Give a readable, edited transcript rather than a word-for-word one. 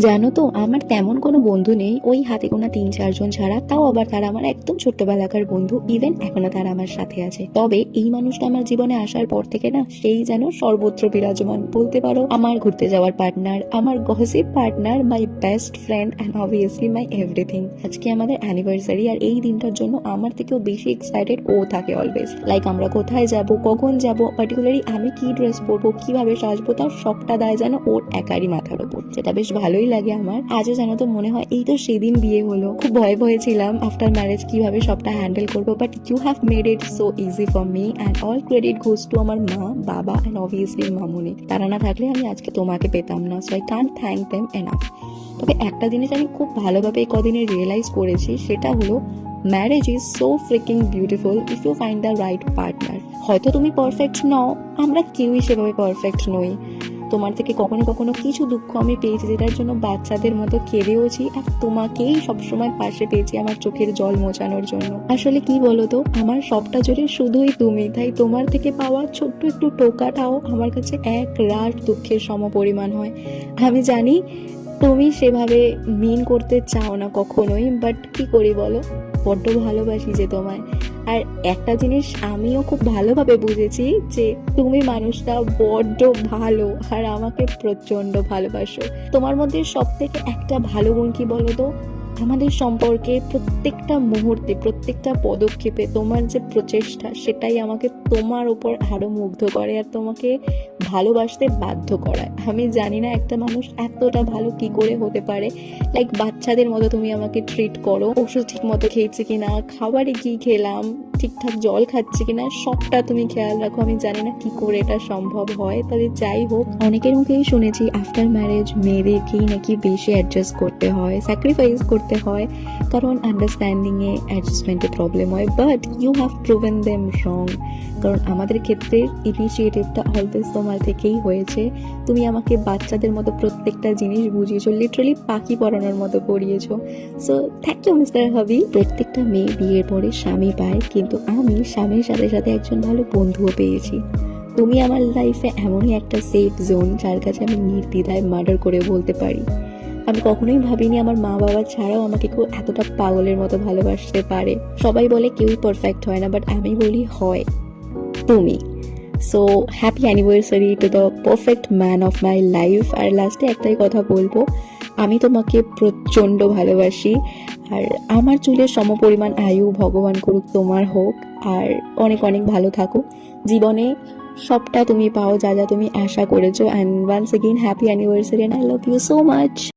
জানো তো, আমার তেমন কোনো বন্ধু নেই, ওই হাতে গোনা 3-4 জন ছাড়া। তাও আবার তারা আমার একদম ছোট্টবেলাকার বন্ধু, ইভেন এখনো তারা আমার সাথে আছে। তবে এই মানুষটা আমার জীবনে আসার পর থেকে না, সেই যেন সর্বত্র বিরাজমান বলতে পারো। আমার ঘুরতে যাওয়ার পার্টনার, আমার gossip partner, my best friend and obviously my everything. আজকে আমাদের অ্যানিভার্সারি, আর এই দিনটার জন্য আমার থেকেও বেশি এক্সাইটেড ও থাকে অলওয়েজ। লাইক আমরা কোথায় যাব, কখন যাব, পার্টিকুলারলি আমি কি ড্রেস পরবো, কিভাবে সাজবো, তার সবটা দায় যেন ওর একারই মাথার উপর, যেটা বেশ ভালোই লাগে আমার। আজও জানো তো মনে হয় এই তো সেদিন বিয়ে হলো। খুব ভয়ে ছিলাম আফটার ম্যারেজ কিভাবে সবটা হ্যান্ডেল করবো, but you have made it so easy for me and all credit goes to আমার মা, বাবা অ্যান্ড অবভিয়াসলি মামুনি। তারা না থাকলে আমি আজকে তোমাকে পেতাম না, so I can't thank them enough. তবে একটা জিনিস আমি খুব ভালোভাবে এই কদিনে রিয়েলাইজ করেছি, সেটা হলো marriage is so freaking beautiful if you find the right partner. হয়তো তুমি পারফেক্ট নও, আমরা কেউই সেভাবে পারফেক্ট নই। তোমার থেকে কখনো কখনো কিছু দুঃখ আমি পেয়েছি, যেটার জন্য বাচ্চাদের মতো কেঁদেওছি, আর তোমাকেই সবসময় পাশে পেয়েছি আমার চোখের জল মোছানোর জন্য। আসলে কি বলতো, আমার সবটা জুড়ে শুধুই তুমি, তাই তোমার থেকে পাওয়া ছোট্ট একটু টোকাটাও আমার কাছে এক রাত দুঃখের সমপরিমাণ হয়। আমি জানি তুমি সেভাবে মিন করতে চাও না কখনোই, বাট কি করি বলো, বড্ড ভালোবাসি যে তোমায়। আর একটা জিনিস আমিও খুব ভালোভাবে বুঝেছি, যে তুমি মানুষটা বড্ড ভালো আর আমাকে প্রচন্ড ভালোবাসো। তোমার মধ্যে সব থেকে একটা ভালো গুণ কি বলো তো, আমাদের সম্পর্কে প্রত্যেকটা মুহূর্তে, প্রত্যেকটা পদক্ষেপে তোমার যে প্রচেষ্টা, সেটাই আমাকে তোমার উপর আরো মুগ্ধ করে আর তোমাকে ভালোবাসতে বাধ্য করায়। আমি জানি না একটা মানুষ এতটা ভালো কি করে হতে পারে। লাইক বাচ্চাদের মতো তুমি আমাকে ট্রিট করো, ওষুধ ঠিক মতো খেয়েছি কিনা, খাবারে কি খেলাম, ঠিকঠাক জল খাচ্ছি কিনা, সবটা তুমি খেয়াল রাখো। আমি জানি না কি করে এটা সম্ভব হয়, তবে যাই হোক, অনেকের মুখেই শুনেছি আফটার ম্যারেজ মেয়েদেরকেই নাকি বেশি অ্যাডজাস্ট করতে হয়, স্যাক্রিফাইস করতে হয়, কারণ আন্ডারস্ট্যান্ডিং এ অ্যাডজাস্টমেন্টে প্রবলেম হয়। But you have proven them wrong, কারণ আমাদের ক্ষেত্রে ইনিশিয়েটিভটা অলওয়েজ তোমার থেকেই হয়েছে। তুমি আমাকে বাচ্চাদের মতো প্রত্যেকটা জিনিস বুঝিয়েছো, লিটারালি পাখি পড়ানোর মতো পড়িয়েছো। সো থ্যাংক ইউ মিস্টার হাবি। প্রত্যেকটা মেয়ে বিয়ের পরে স্বামী পায়, কিন্তু আমি স্বামীর সাথে সাথে একজন ভালো বন্ধুও পেয়েছি। তুমি আমার লাইফে এমনই একটা সেফ জোন, যার কাছে আমি নির্দ্বিধায় মার্ডার করে বলতে পারি। আমি কখনোই ভাবিনি আমার মা বাবা ছাড়াও আমাকে কেউ এতটা পাগলের মতো ভালোবাসতে পারে। সবাই বলে কেউই পারফেক্ট হয় না, বাট আমি বলি হয় তুমি। So happy anniversary to the perfect man of my life. আর লাস্টে একটাই কথা বলবো, আমি তোমাকে প্রচণ্ড ভালোবাসি, আর আমার চুলের সমপরিমাণ আয়ু ভগবান করুক তোমার হোক, আর অনেক অনেক ভালো থাকো জীবনে, সবটা তুমি পাও যা যা তুমি আশা করেছো। And once again happy anniversary and I love you so much.